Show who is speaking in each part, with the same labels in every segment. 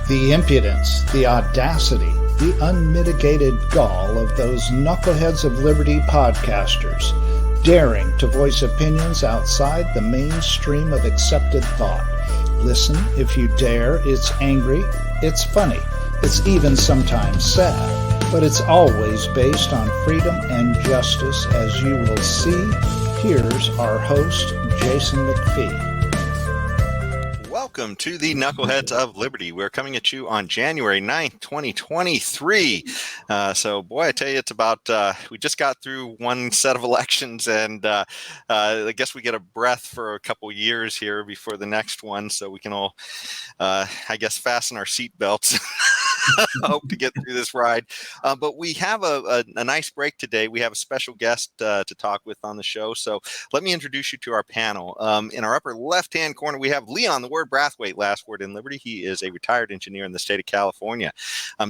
Speaker 1: The impudence, the audacity, the unmitigated gall of those knuckleheads of liberty podcasters, daring to voice opinions outside the mainstream of accepted thought. Listen if you dare. It's angry, it's funny, it's even sometimes sad, but it's always based on freedom and justice, as you will see. Here's our host, Jason McPhee.
Speaker 2: Welcome to the Knuckleheads of Liberty. We're coming at you on January 9th, 2023. So, boy, I tell you, it's about, we just got through one set of elections, and I guess we get a breath for a couple years here before the next one, so we can all, I guess, fasten our seatbelts. Hope to get through this ride. But we have a nice break today. We have a special guest to talk with on the show. So let me introduce you to our panel. In our upper left-hand corner, we have Leon, the word Brathwaite, last word in Liberty. He is a retired engineer in the state of California.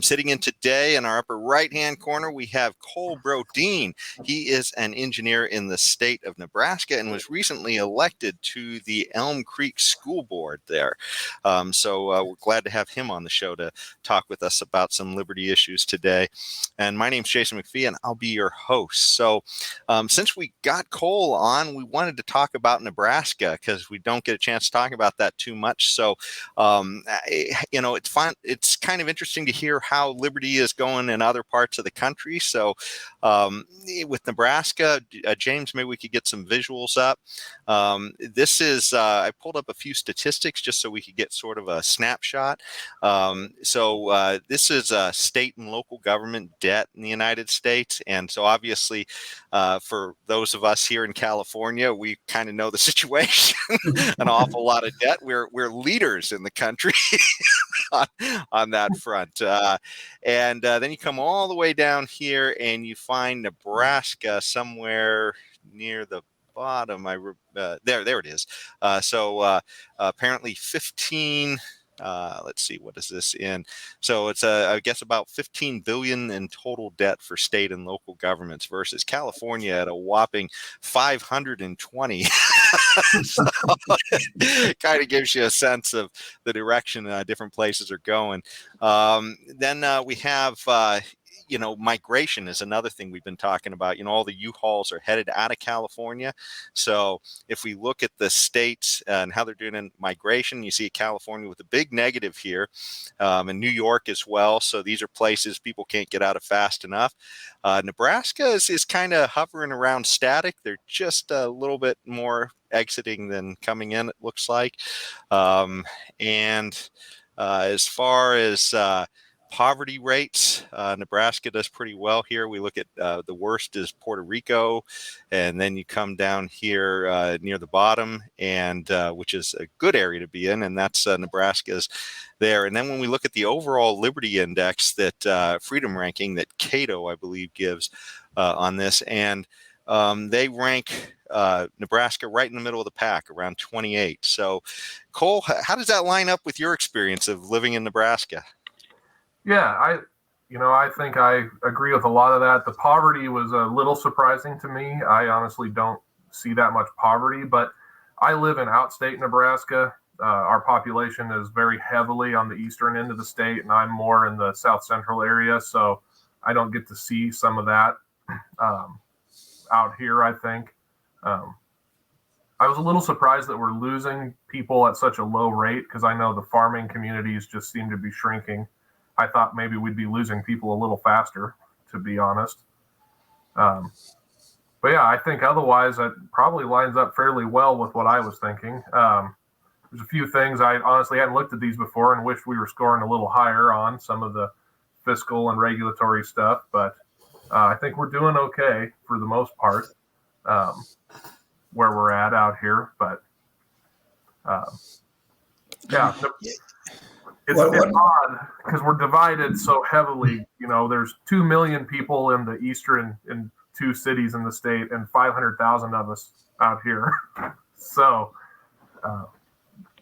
Speaker 2: Sitting in today in our upper right-hand corner, we have Cole Brodeen. He is an engineer in the state of Nebraska and was recently elected to the Elm Creek School Board there. So we're glad to have him on the show to talk with us about some liberty issues today. And my name's Jason McPhee, and I'll be your host. So since we got Cole on, we wanted to talk about Nebraska because we don't get a chance to talk about that too much. So, it's fun. It's kind of interesting to hear how liberty is going in other parts of the country. So with Nebraska, James, maybe we could get some visuals up. This is, I pulled up a few statistics just so we could get sort of a snapshot. This is state and local government debt in the United States. And so obviously, for those of us here in California, we kind of know the situation, an awful lot of debt. We're leaders in the country on that front. And then you come all the way down here and you find Nebraska somewhere near the bottom. There it is. Apparently 15. Let's see, what is this in? So it's I guess about 15 billion in total debt for state and local governments versus California at a whopping 520. So kind of gives you a sense of the direction different places are going. Then we have migration is another thing we've been talking about. All the U-Hauls are headed out of California. So if we look at the states and how they're doing in migration, you see California with a big negative here, and New York as well. So these are places people can't get out of fast enough. Nebraska is kind of hovering around static. They're just a little bit more exiting than coming in, it looks like. As far as poverty rates, Nebraska does pretty well here. We look at the worst is Puerto Rico, and then you come down here near the bottom, and which is a good area to be in, and that's Nebraska's there. And then when we look at the overall Liberty Index, that freedom ranking that Cato, I believe, gives on this, and they rank Nebraska right in the middle of the pack, around 28. So, Cole, how does that line up with your experience of living in Nebraska?
Speaker 3: Yeah, I think I agree with a lot of that. The poverty was a little surprising to me. I honestly don't see that much poverty, but I live in outstate Nebraska. Our population is very heavily on the eastern end of the state, and I'm more in the south central area, so I don't get to see some of that out here, I think. I was a little surprised that we're losing people at such a low rate because I know the farming communities just seem to be shrinking. I thought maybe we'd be losing people a little faster, to be honest. But yeah, I think otherwise it probably lines up fairly well with what I was thinking. There's a few things I honestly hadn't looked at these before and wish we were scoring a little higher on some of the fiscal and regulatory stuff. But I think we're doing okay for the most part where we're at out here. But yeah. It's odd because we're divided so heavily. There's 2 million people in the eastern in 2 cities in the state and 500,000 of us out here. So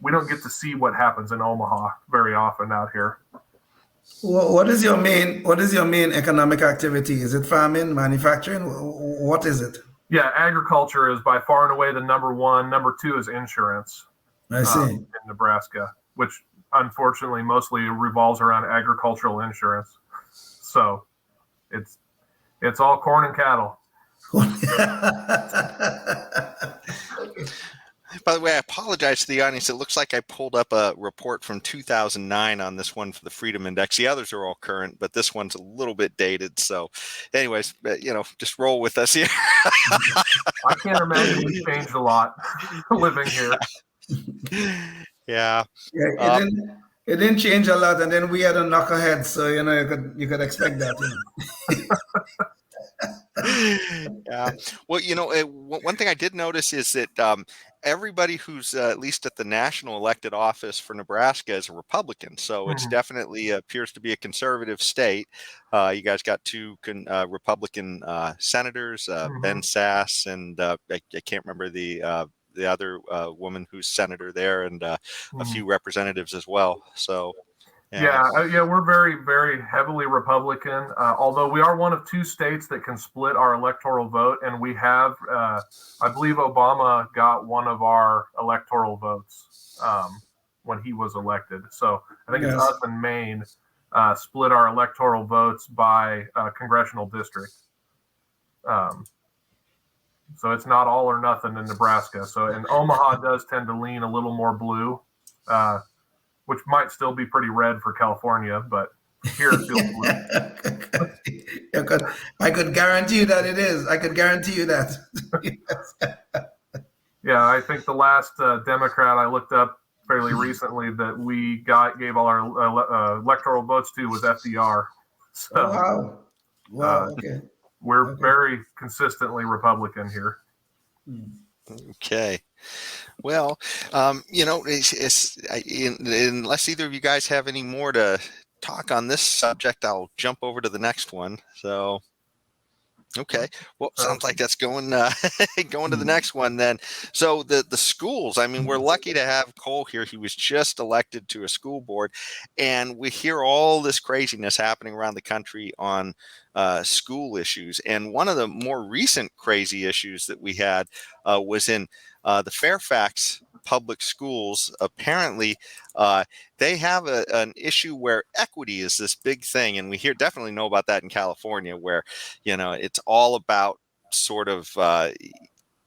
Speaker 3: we don't get to see what happens in Omaha very often out here.
Speaker 4: What is your main economic activity? Is it farming, manufacturing? What is it?
Speaker 3: Yeah, agriculture is by far and away the number one. Number two is insurance.
Speaker 4: I see.
Speaker 3: In Nebraska, which unfortunately mostly revolves around agricultural insurance. So it's all corn and cattle.
Speaker 2: By the way, I apologize to the audience. It looks like I pulled up a report from 2009 on this one for the Freedom Index. The others are all current, but this one's a little bit dated. So anyways, just roll with us here.
Speaker 3: I can't imagine we changed a lot living here.
Speaker 2: Yeah.
Speaker 4: It didn't change a lot, and then we had a knucklehead, so you could expect that.
Speaker 2: Yeah. Well, one thing I did notice is that everybody who's at least at the national elected office for Nebraska is a Republican. So it's definitely appears to be a conservative state. You guys got two Republican senators, Ben Sass, and I can't remember the other woman who's senator there, and a few representatives as well. So.
Speaker 3: Yeah, we're very, very heavily Republican, although we are one of two states that can split our electoral vote. And we have, I believe Obama got one of our electoral votes when he was elected. So I think it's us and Maine split our electoral votes by congressional district. So it's not all or nothing in Nebraska. So, and Omaha does tend to lean a little more blue, which might still be pretty red for California, but here it feels blue.
Speaker 4: I could guarantee you that it is. I could guarantee you that.
Speaker 3: Yeah, I think the last Democrat I looked up fairly recently that we gave all our electoral votes to was FDR. So,
Speaker 4: wow. Okay.
Speaker 3: We're very consistently Republican here.
Speaker 2: Okay. Well, unless either of you guys have any more to talk on this subject, I'll jump over to the next one. So, okay. Well, sounds like that's going to the next one then. So the schools, I mean, we're lucky to have Cole here. He was just elected to a school board, and we hear all this craziness happening around the country on school issues. And one of the more recent crazy issues that we had was in the Fairfax public schools. Apparently, they have an issue where equity is this big thing, and we definitely know about that in California, where it's all about sort of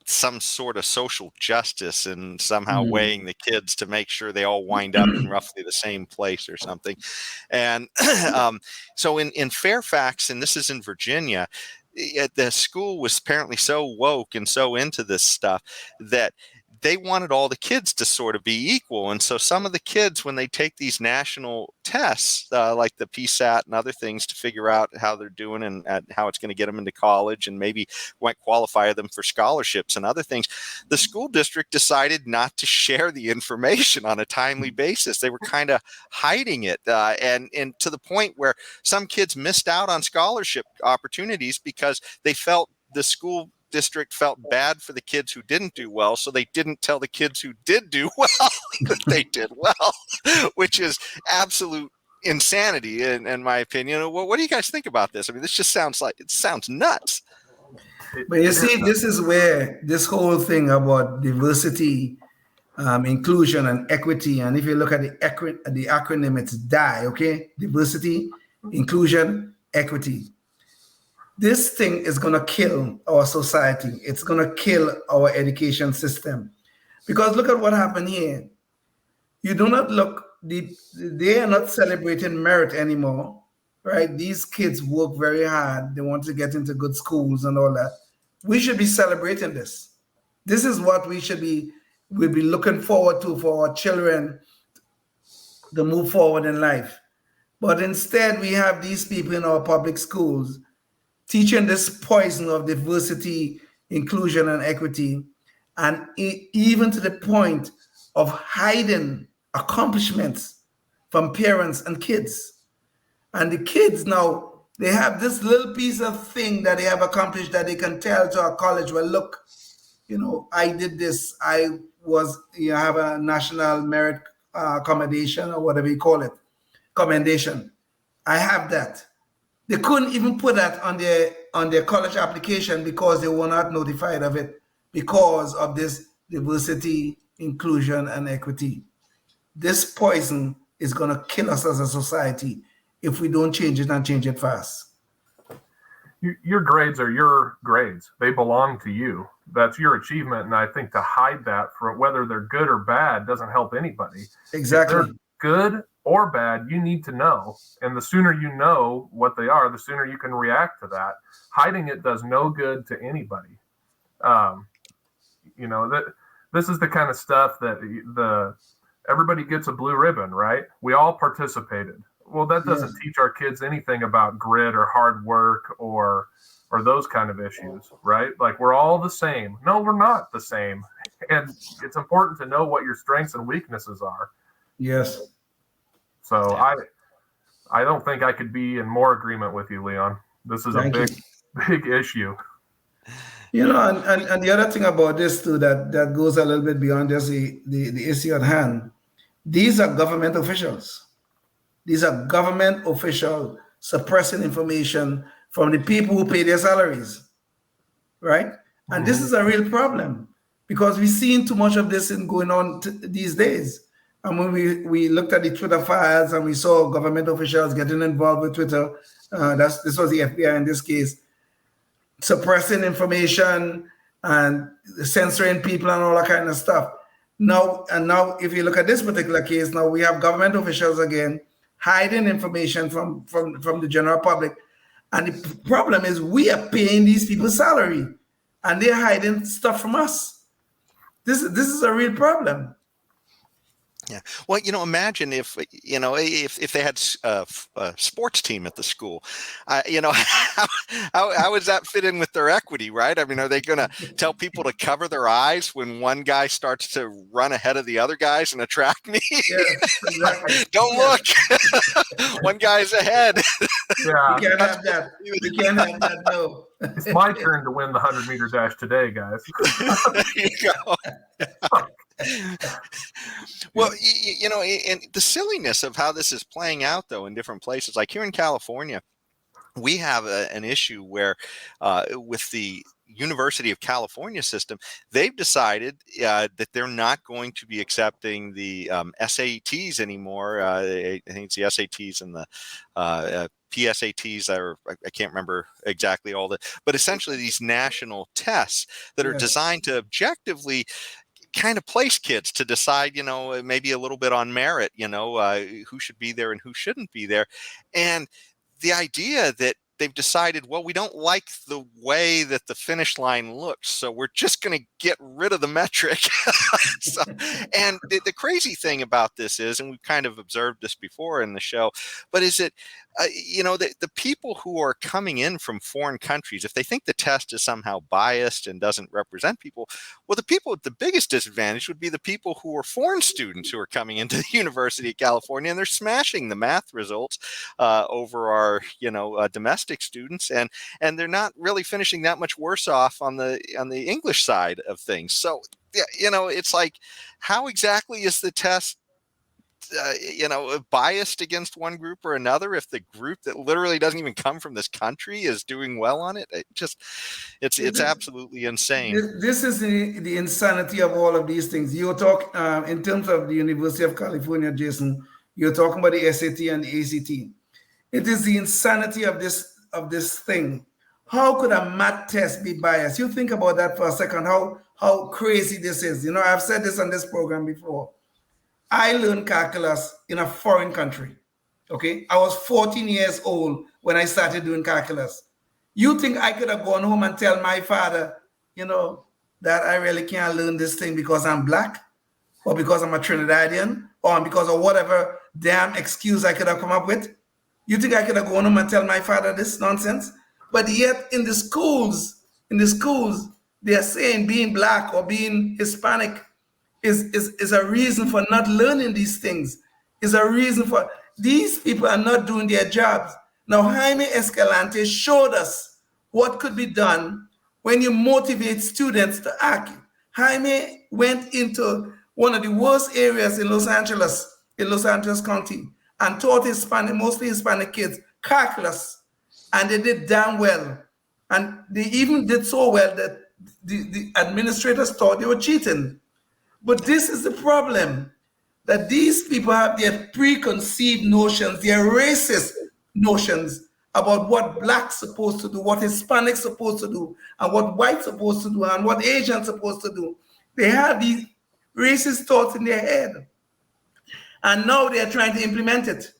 Speaker 2: some sort of social justice and somehow weighing the kids to make sure they all wind up in roughly the same place or something. And so in Fairfax, and this is in Virginia, the school was apparently so woke and so into this stuff that they wanted all the kids to sort of be equal. And so some of the kids, when they take these national tests, like the PSAT and other things to figure out how they're doing and how it's going to get them into college and maybe might qualify them for scholarships and other things, the school district decided not to share the information on a timely basis. They were kind of hiding it. And to the point where some kids missed out on scholarship opportunities because they felt the school district felt bad for the kids who didn't do well, so they didn't tell the kids who did do well that they did well, which is absolute insanity in my opinion. What do you guys think about this? I mean, this just sounds nuts.
Speaker 4: But you see, this is where this whole thing about diversity, inclusion, and equity, and if you look at the acronym, it's DIE, okay? Diversity, inclusion, equity. This thing is going to kill our society. It's going to kill our education system. Because look at what happened here. You do not they are not celebrating merit anymore, right? These kids work very hard. They want to get into good schools and all that. We should be celebrating this. This is what we'll be looking forward to for our children to move forward in life. But instead, we have these people in our public schools teaching this poison of diversity, inclusion, and equity, and even to the point of hiding accomplishments from parents and kids. And the kids now, they have this little piece of thing that they have accomplished that they can tell to a college, well, look, I did this. I have a national merit commendation or whatever you call it, commendation. I have that. They couldn't even put that on their college application because they were not notified of it because of this diversity, inclusion, and equity. This poison is going to kill us as a society if we don't change it and change it fast.
Speaker 3: Your grades are your grades. They belong to you. That's your achievement. And I think to hide that, from whether they're good or bad, doesn't help anybody.
Speaker 4: Exactly.
Speaker 3: If they're good or bad, you need to know. And the sooner you know what they are, the sooner you can react to that. Hiding it does no good to anybody. This is the kind of stuff that everybody gets a blue ribbon, right? We all participated. Well, that doesn't teach our kids anything about grit or hard work or those kind of issues, right? Like, we're all the same. No, we're not the same. And it's important to know what your strengths and weaknesses are.
Speaker 4: Yes.
Speaker 3: So I don't think I could be in more agreement with you, Leon. This is a big issue.
Speaker 4: And the other thing about this too that goes a little bit beyond just the issue at hand. These are government officials. These are government officials suppressing information from the people who pay their salaries, right? And this is a real problem because we've seen too much of this going on these days. And when we looked at the Twitter files and we saw government officials getting involved with Twitter, this was the FBI in this case, suppressing information and censoring people and all that kind of stuff. Now, if you look at this particular case, now we have government officials again hiding information from the general public. And the problem is we are paying these people salary and they're hiding stuff from us. This is a real problem.
Speaker 2: Yeah. Well, imagine if they had a sports team at the school, how does that fit in with their equity, right? I mean, are they going to tell people to cover their eyes when one guy starts to run ahead of the other guys in a track meet?
Speaker 4: Yes, exactly.
Speaker 2: Don't look. One guy's ahead.
Speaker 3: Yeah.
Speaker 4: We can't have that. We can't have that, no.
Speaker 3: It's my turn to win the 100-meter dash today, guys.
Speaker 2: There you go. Well, and the silliness of how this is playing out, though, in different places, like here in California, we have an issue where with the University of California system, they've decided that they're not going to be accepting the SATs anymore. I think it's the SATs and the PSATs, I can't remember exactly all the, but essentially these national tests that are designed to objectively kind of place kids to decide, maybe a little bit on merit, who should be there and who shouldn't be there. And the idea that they've decided, well, we don't like the way that the finish line looks, so we're just going to get rid of the metric. And the crazy thing about this is, and we've kind of observed this before in the show, but is it, the people who are coming in from foreign countries, if they think the test is somehow biased and doesn't represent people, well, the people with the biggest disadvantage would be the people who are foreign students who are coming into the University of California, and they're smashing the math results over our, domestic students, and they're not really finishing that much worse off on the English side of things. So, it's like, how exactly is the test biased against one group or another if the group that literally doesn't even come from this country is doing well on it? It's absolutely insane.
Speaker 4: This is the insanity of all of these things. You talk in terms of the University of California, Jason, you're talking about the SAT and the ACT. It is the insanity of this thing. How could a math test be biased? You think about that for a second, how crazy this is. I've said this on this program before. I learned calculus in a foreign country, okay? I was 14 years old when I started doing calculus. You think I could have gone home and tell my father, that I really can't learn this thing because I'm black or because I'm a Trinidadian or because of whatever damn excuse I could have come up with? You think I could have gone home and tell my father this nonsense? But yet in the schools, they are saying being black or being Hispanic is a reason for not learning these things, is a reason for these people are not doing their jobs. Now, Jaime Escalante showed us what could be done when you motivate students to act. Jaime went into one of the worst areas in Los Angeles County, and taught mostly Hispanic kids calculus, and they did damn well. And they even did so well that the administrators thought they were cheating. But this is the problem. that these people have their preconceived notions, their racist notions about what blacks supposed to do, what Hispanics supposed to do, and what whites supposed to do, and what Asians supposed to do. They have these racist thoughts in their head. And now they're trying to implement it.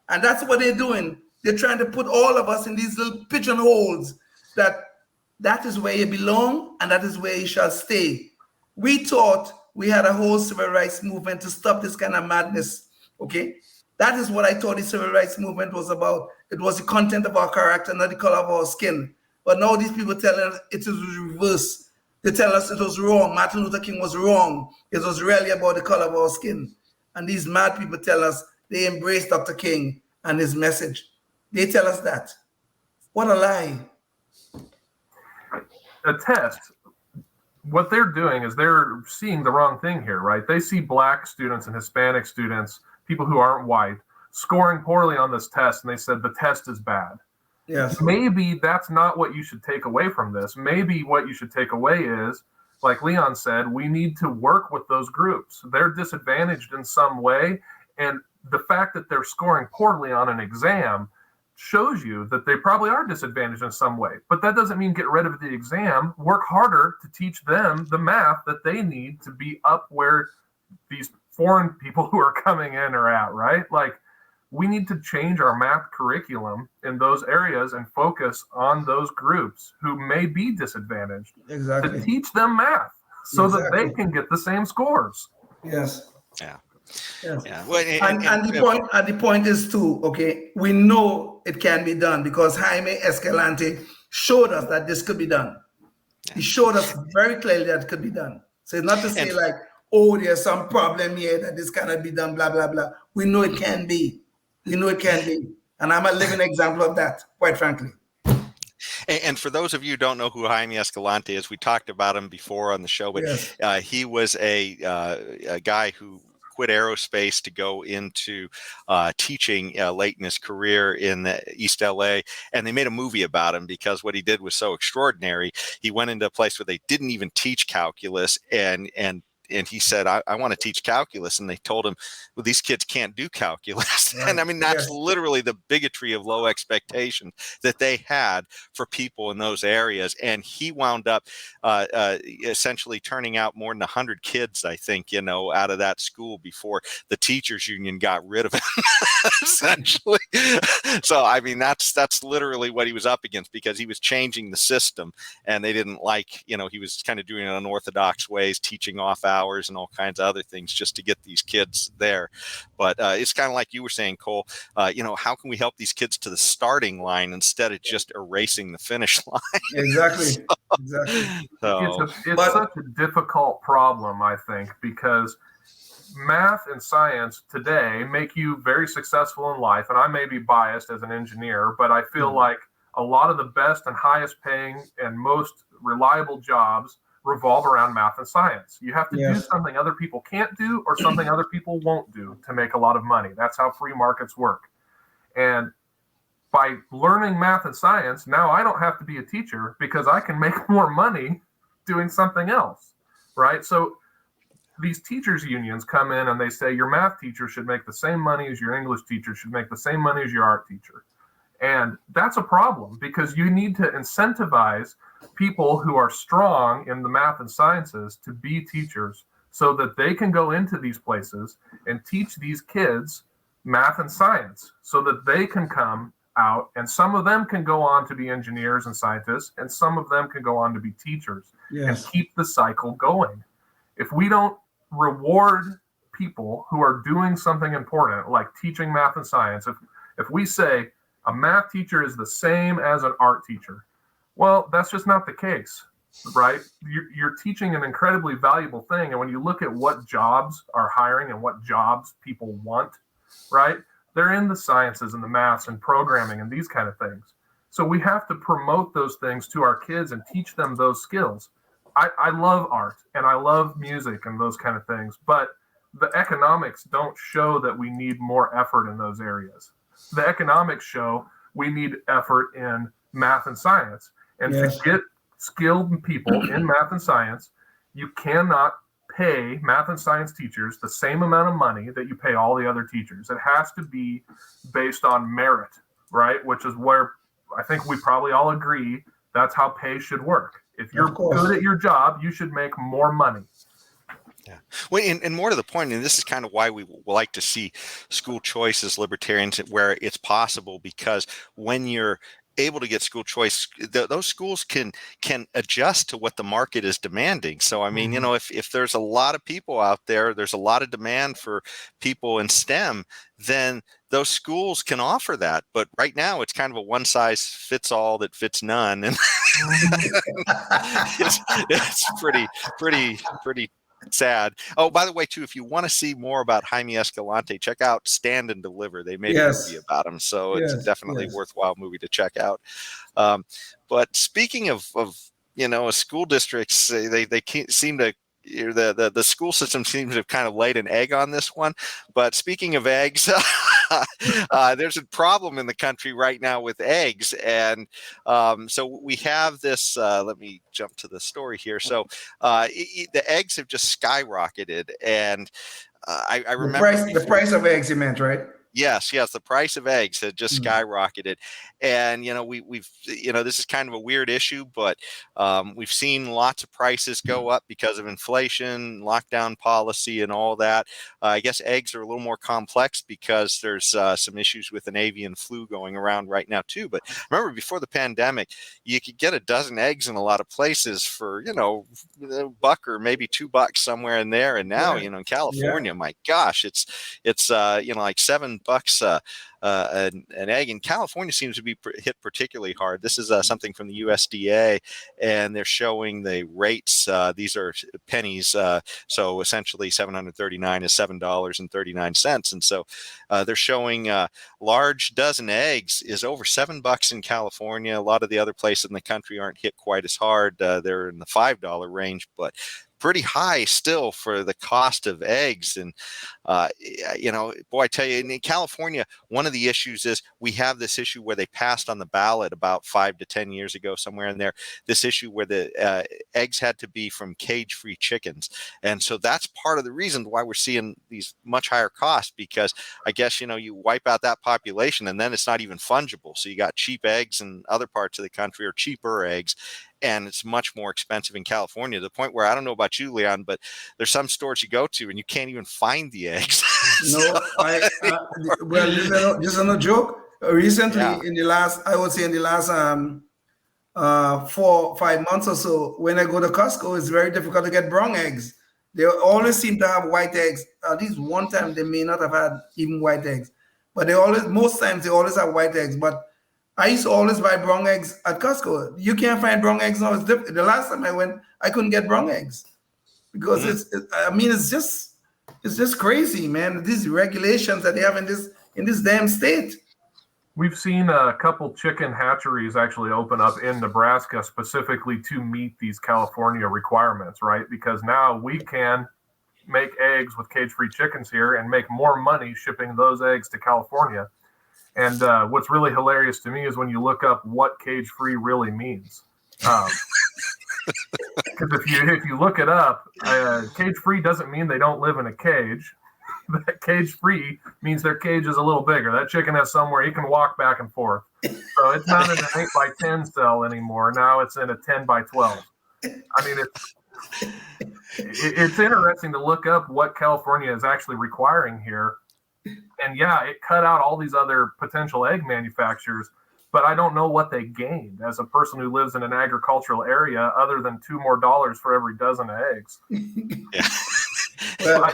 Speaker 4: And that's what they're doing. They're trying to put all of us in these little pigeonholes that is where you belong and that is where you shall stay. We thought we had a whole civil rights movement to stop this kind of madness. Okay? That is what I thought the civil rights movement was about. It was the content of our character, not the color of our skin. But now these people telling us it is reverse. They tell us it was wrong. Martin Luther King was wrong. It was really about the color of our skin. And these mad people tell us they embrace Dr. King and his message. They tell us that. What a lie.
Speaker 3: A test. What they're doing is they're seeing the wrong thing here, right? They see black students and Hispanic students, people who aren't white, scoring poorly on this test, and they said the test is bad.
Speaker 4: Yes.
Speaker 3: Maybe that's not what you should take away from this. Maybe what you should take away is, like Leon said, we need to work with those groups. They're disadvantaged in some way, and the fact that they're scoring poorly on an exam shows you that they probably are disadvantaged in some way. But that doesn't mean get rid of the exam. Work harder to teach them the math that they need to be up where these foreign people who are coming in are at, right? Like, we need to change our math curriculum in those areas and focus on those groups who may be disadvantaged.
Speaker 4: Exactly.
Speaker 3: To teach them math so that they can get the same scores.
Speaker 4: Yes.
Speaker 2: Yeah.
Speaker 4: Yes.
Speaker 2: Yeah. Well,
Speaker 4: And the point is too, okay, we know it can be done because Jaime Escalante showed us that this could be done. He showed us very clearly that it could be done. So it's not to say like, oh, there's some problem here that this cannot be done, blah, blah, blah. We know it can be. We know it can be. And I'm a living example of that, quite frankly.
Speaker 2: And for those of you who don't know who Jaime Escalante is, we talked about him before on the show, but yes. He was a guy who quit aerospace to go into teaching late in his career in East LA. And they made a movie about him because what he did was so extraordinary. He went into a place where they didn't even teach calculus and he said, I want to teach calculus. And they told him, well, these kids can't do calculus. Right. And I mean, that's literally the bigotry of low expectations that they had for people in those areas. And he wound up essentially turning out more than 100 kids, I think, out of that school before the teachers union got rid of him, essentially. So, I mean, that's literally what he was up against because he was changing the system and they didn't like, he was kind of doing it unorthodox ways, teaching off hours and all kinds of other things just to get these kids there. But it's kind of like you were saying, Cole, how can we help these kids to the starting line instead of just erasing the finish line?
Speaker 4: Exactly. Exactly.
Speaker 3: So, it's such a difficult problem, I think, because math and science today make you very successful in life. And I may be biased as an engineer, but I feel like a lot of the best and highest paying and most reliable jobs revolve around math and science. You have to do something other people can't do or something other people won't do to make a lot of money. That's how free markets work. And by learning math and science, now I don't have to be a teacher because I can make more money doing something else, right? So these teachers unions come in and they say your math teacher should make the same money as your English teacher, should make the same money as your art teacher. And that's a problem because you need to incentivize people who are strong in the math and sciences to be teachers so that they can go into these places and teach these kids math and science so that they can come out and some of them can go on to be engineers and scientists and some of them can go on to be teachers and keep the cycle going. If we don't reward people who are doing something important like teaching math and science, if we say a math teacher is the same as an art teacher, well, that's just not the case, right? You're teaching an incredibly valuable thing. And when you look at what jobs are hiring and what jobs people want, right? They're in the sciences and the maths and programming and these kind of things. So we have to promote those things to our kids and teach them those skills. I love art and I love music and those kind of things, but the economics don't show that we need more effort in those areas. The economics show we need effort in math and science. And to get skilled people in math and science, you cannot pay math and science teachers the same amount of money that you pay all the other teachers. It has to be based on merit, right? Which is where I think we probably all agree that's how pay should work. If you're good at your job, you should make more money.
Speaker 2: Yeah. Well, and more to the point, and this is kind of why we like to see school choice as libertarians where it's possible, because when you're able to get school choice, those schools can adjust to what the market is demanding. So, I mean, you know, if there's a lot of people out there, there's a lot of demand for people in STEM, then those schools can offer that. But right now it's kind of a one size fits all that fits none. And it's pretty sad. Oh, by the way, too, if you want to see more about Jaime Escalante, check out Stand and Deliver. They made a movie about him, so it's definitely a worthwhile movie to check out. But speaking of you know, school districts, they can't seem to. The school system seems to have kind of laid an egg on this one. But speaking of eggs, there's a problem in the country right now with eggs. And so we have this, let me jump to the story here. So the eggs have just skyrocketed. And I remember
Speaker 4: the price of eggs, you meant, right?
Speaker 2: Yes, the price of eggs had just skyrocketed. And, you know, we've, you know, this is kind of a weird issue, but we've seen lots of prices go up because of inflation, lockdown policy, and all that. I guess eggs are a little more complex because there's some issues with an avian flu going around right now, too. But remember, before the pandemic, you could get a dozen eggs in a lot of places for, you know, $1 or maybe $2 somewhere in there. And now, you know, in California, my gosh, it's you know, like $7 an egg. In California seems to be hit particularly hard. This is something from the USDA, and they're showing the rates. These are pennies, so essentially 739 is $7.39, and so they're showing large dozen eggs is over $7 in California. A lot of the other places in the country aren't hit quite as hard. They're in the $5 range, but pretty high still for the cost of eggs. And, you know, boy, I tell you, in California, one of the issues is we have this issue where they passed on the ballot about 5 to 10 years ago, somewhere in there, this issue where the eggs had to be from cage-free chickens. And so that's part of the reason why we're seeing these much higher costs, because I guess, you know, you wipe out that population and then it's not even fungible. So you got cheap eggs in other parts of the country, or cheaper eggs, and it's much more expensive in California, to the point where, I don't know about you, Leon, but there's some stores you go to and you can't even find the eggs.
Speaker 4: No, well, this is no joke. Recently, in the last 4 or 5 months or so, when I go to Costco, it's very difficult to get brown eggs. They always seem to have white eggs. At least one time they may not have had even white eggs, but most times they always have white eggs. But I used to always buy brown eggs at Costco. You can't find brown eggs now. It's different. The last time I went, I couldn't get brown eggs because it's just crazy, man. These regulations that they have in this damn state.
Speaker 3: We've seen a couple chicken hatcheries actually open up in Nebraska specifically to meet these California requirements, right? Because now we can make eggs with cage-free chickens here and make more money shipping those eggs to California. And what's really hilarious to me is when you look up what cage-free really means. Because if you look it up, cage-free doesn't mean they don't live in a cage. That cage-free means their cage is a little bigger. That chicken has somewhere he can walk back and forth. So it's not in an 8x10 cell anymore. Now it's in a 10x12. I mean, it's interesting to look up what California is actually requiring here. And yeah, it cut out all these other potential egg manufacturers, but I don't know what they gained as a person who lives in an agricultural area other than $2 more for every dozen of eggs.
Speaker 2: Yeah.
Speaker 4: Well,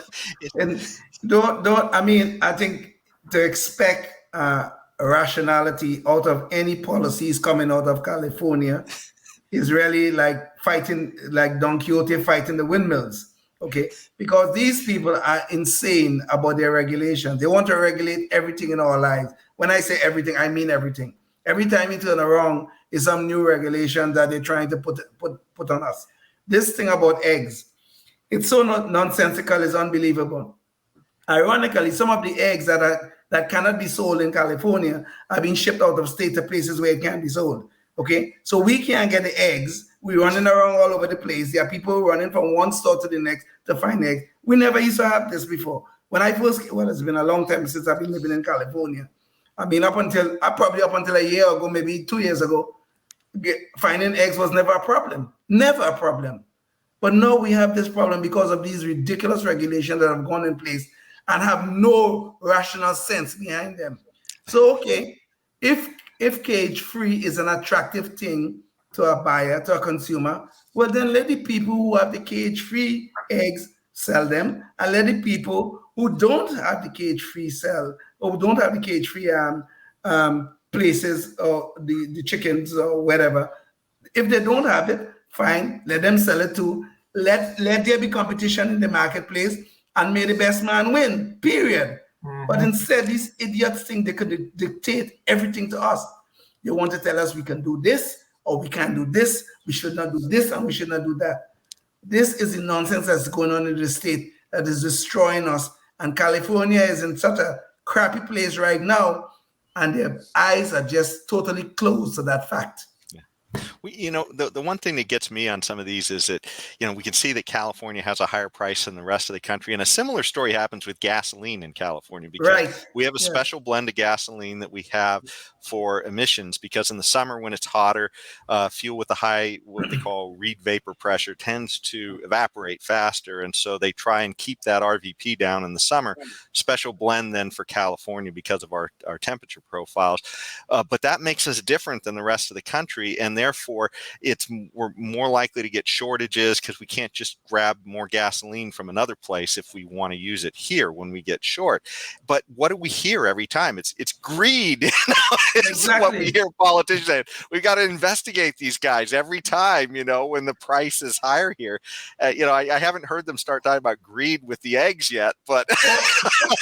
Speaker 4: and I think to expect rationality out of any policies coming out of California is really like fighting, like Don Quixote fighting the windmills. Okay, because these people are insane about their regulations. They want to regulate everything in our lives. When I say everything, I mean everything. Every time you turn around, is some new regulation that they're trying to put on us. This thing about eggs, it's so nonsensical, it's unbelievable. Ironically, some of the eggs that cannot be sold in California are being shipped out of state to places where it can be sold. Okay, so we can't get the eggs We're running around all over the place. There are people running from one store to the next to find eggs. We never used to have this before. When I first, well, it's been a long time since I've been living in California. I mean, probably up until a year ago, maybe 2 years ago, finding eggs was never a problem. Never a problem. But now we have this problem because of these ridiculous regulations that have gone in place and have no rational sense behind them. So, okay, if cage-free is an attractive thing to a buyer, to a consumer, well, then let the people who have the cage-free eggs sell them, and let the people who don't have the cage-free sell, or who don't have the cage-free places, or the chickens or whatever. If they don't have it, fine, let them sell it too. Let there be competition in the marketplace, and may the best man win, period. Mm-hmm. But instead, these idiots think they could dictate everything to us. They want to tell us we can do this, or we can't do this, we should not do this, and we should not do that. This is the nonsense that's going on in the state that is destroying us. And California is in such a crappy place right now, and their eyes are just totally closed to that fact.
Speaker 2: The one thing that gets me on some of these is that, we can see that California has a higher price than the rest of the country. And a similar story happens with gasoline in California, because we have a special blend of gasoline that we have for emissions, because in the summer when it's hotter, fuel with a high, what they call reed vapor pressure, tends to evaporate faster. And so they try and keep that RVP down in the summer. Special blend then for California because of our temperature profiles. But that makes us different than the rest of the country. And therefore, we're more likely to get shortages because we can't just grab more gasoline from another place if we want to use it here when we get short. But what do we hear every time? It's greed. Exactly what we hear politicians saying. We've got to investigate these guys every time, when the price is higher here. I haven't heard them start talking about greed with the eggs yet, but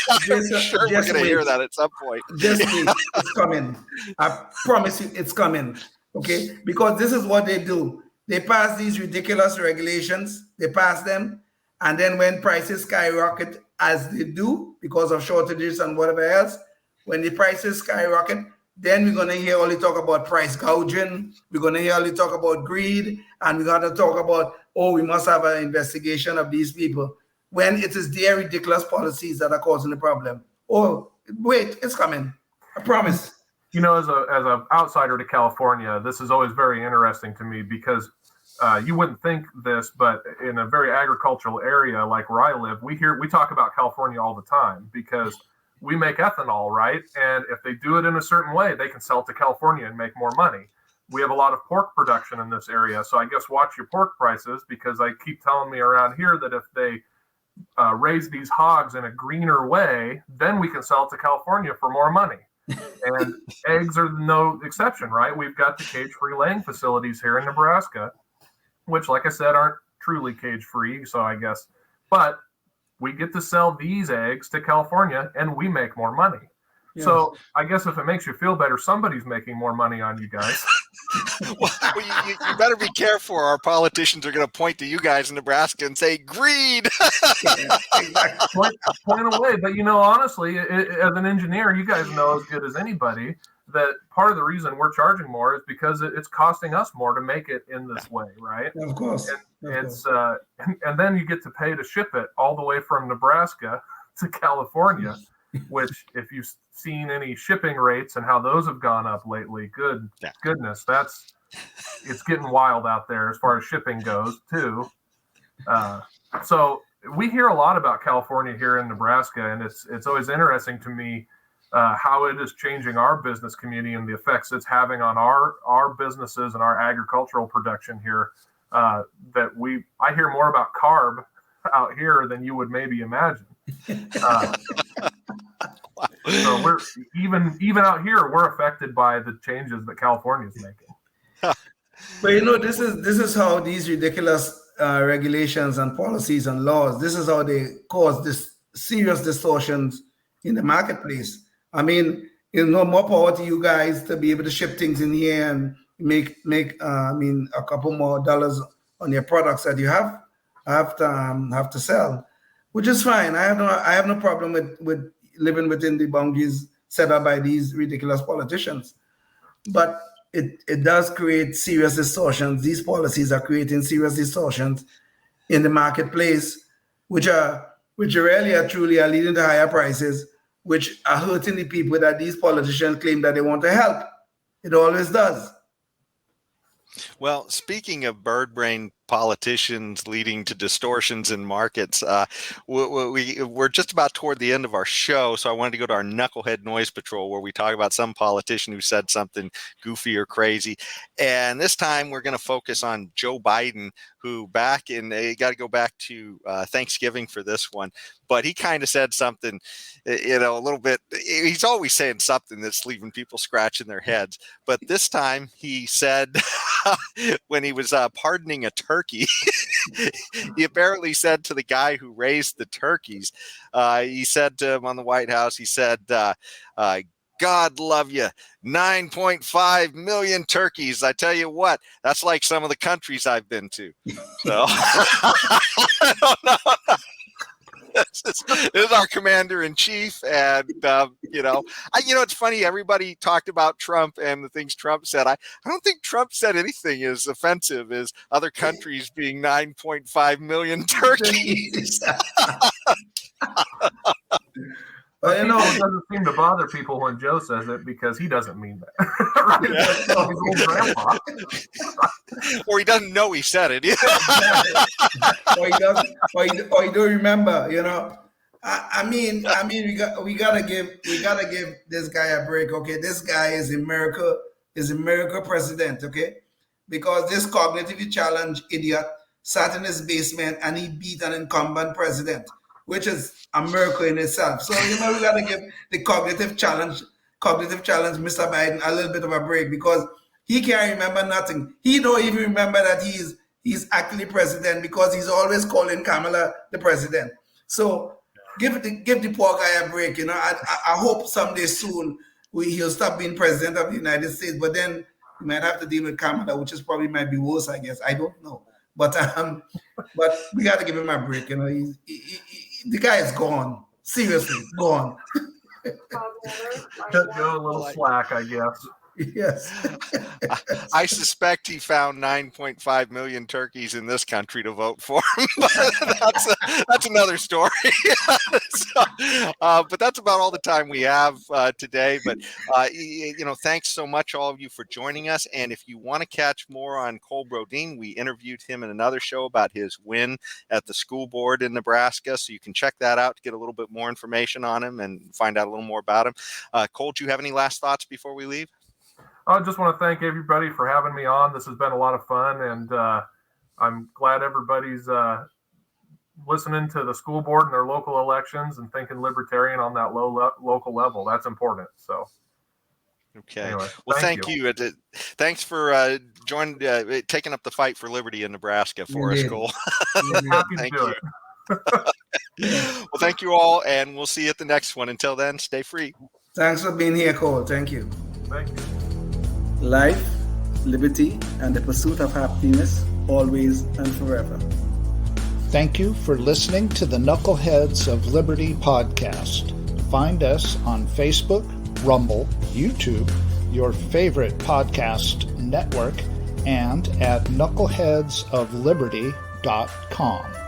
Speaker 2: I'm sure we're going to hear that at some point.
Speaker 4: Just wait. It's coming. I promise you it's coming. Okay, because this is what they do. They pass these ridiculous regulations, they pass them, and then when prices skyrocket, as they do because of shortages and whatever else, when the prices skyrocket, then we're going to hear only talk about price gouging, we're going to hear only talk about greed, and we're going to talk about, we must have an investigation of these people, when it is their ridiculous policies that are causing the problem. Oh, wait, it's coming. I promise.
Speaker 3: As an outsider to California, this is always very interesting to me, because you wouldn't think this, but in a very agricultural area like where I live, we talk about California all the time, because we make ethanol, right? And if they do it in a certain way, they can sell it to California and make more money. We have a lot of pork production in this area, so I guess watch your pork prices, because I keep telling me around here that if they raise these hogs in a greener way, then we can sell it to California for more money. And eggs are no exception, right? We've got the cage-free laying facilities here in Nebraska, which, like I said, aren't truly cage-free, so I guess, but we get to sell these eggs to California and we make more money. Yes. So I guess if it makes you feel better, somebody's making more money on you guys.
Speaker 2: You better be careful. Our politicians are going to point to you guys in Nebraska and say, greed.
Speaker 3: Point away. But, honestly, as an engineer, you guys know as good as anybody that part of the reason we're charging more is because it's costing us more to make it in this way, right?
Speaker 4: Of course.
Speaker 3: And then you get to pay to ship it all the way from Nebraska to California, which, if you've seen any shipping rates and how those have gone up lately, goodness, it's getting wild out there as far as shipping goes too. So we hear a lot about California here in Nebraska, and it's always interesting to me how it is changing our business community and the effects it's having on our businesses and our agricultural production here. I hear more about carb out here than you would maybe imagine. So we're even out here, we're affected by the changes that California is making.
Speaker 4: But this is how these ridiculous regulations and policies and laws, this is how they cause this serious distortions in the marketplace. I mean, more power to you guys to be able to ship things in here and make a couple more dollars on your products that you have to sell, which is fine. I have no problem with living within the boundaries set up by these ridiculous politicians. But it does create serious distortions. These policies are creating serious distortions in the marketplace, which really are truly are leading to higher prices, which are hurting the people that these politicians claim that they want to help. It always does.
Speaker 2: Well, speaking of bird brain politicians leading to distortions in markets, we're just about toward the end of our show, so I wanted to go to our Knucklehead Noise Patrol, where we talk about some politician who said something goofy or crazy. And this time we're going to focus on Joe Biden, who you got to go back to Thanksgiving for this one, but he kind of said something, a little bit. He's always saying something that's leaving people scratching their heads. But this time he said, when he was pardoning a turkey, he apparently said to the guy who raised the turkeys, he said to him on the White House, he said, God love you, 9.5 million turkeys. I tell you what, that's like some of the countries I've been to. So I don't know. This is our commander in chief, and it's funny. Everybody talked about Trump and the things Trump said. I don't think Trump said anything as offensive as other countries being 9.5 million turkeys.
Speaker 3: But it doesn't seem to bother people when Joe says it because he doesn't mean that. Right? His old grandpa.
Speaker 2: Or he doesn't know he said it.
Speaker 4: Or he don't remember. I mean, we gotta give this guy a break. Okay, this guy is a miracle president. Okay, because this cognitively challenged idiot sat in his basement and he beat an incumbent president, which is a miracle in itself. So we gotta give the cognitive challenge, Mr. Biden, a little bit of a break because he can't remember nothing. He don't even remember that he's actually president because he's always calling Kamala the president. So give the poor guy a break. I hope someday soon he'll stop being president of the United States. But then we might have to deal with Kamala, which is probably might be worse, I guess. I don't know. But we got to give him a break. The guy is gone. Seriously, gone.
Speaker 3: Cut Joe a little slack, I guess.
Speaker 4: Yes.
Speaker 2: I suspect he found 9.5 million turkeys in this country to vote for him, but that's another story. But that's about all the time we have today. But thanks so much, all of you, for joining us. And if you want to catch more on Cole Brodeen, we interviewed him in another show about his win at the school board in Nebraska. So you can check that out to get a little bit more information on him and find out a little more about him. Cole, do you have any last thoughts before we leave?
Speaker 3: I just want to thank everybody for having me on. This has been a lot of fun, and I'm glad everybody's listening to the school board and their local elections and thinking libertarian on that local level. That's important. So,
Speaker 2: okay.
Speaker 3: Anyway,
Speaker 2: well, thank you. Thanks for taking up the fight for liberty in Nebraska for us, Cole.
Speaker 3: Happy to do it.
Speaker 2: Well, thank you all, and we'll see you at the next one. Until then, stay free.
Speaker 4: Thanks for being here, Cole. Thank you.
Speaker 3: Thank you.
Speaker 4: Life, liberty, and the pursuit of happiness, always and forever.
Speaker 1: Thank you for listening to the Knuckleheads of Liberty podcast. Find us on Facebook, Rumble, YouTube, your favorite podcast network, and at knuckleheadsofliberty.com.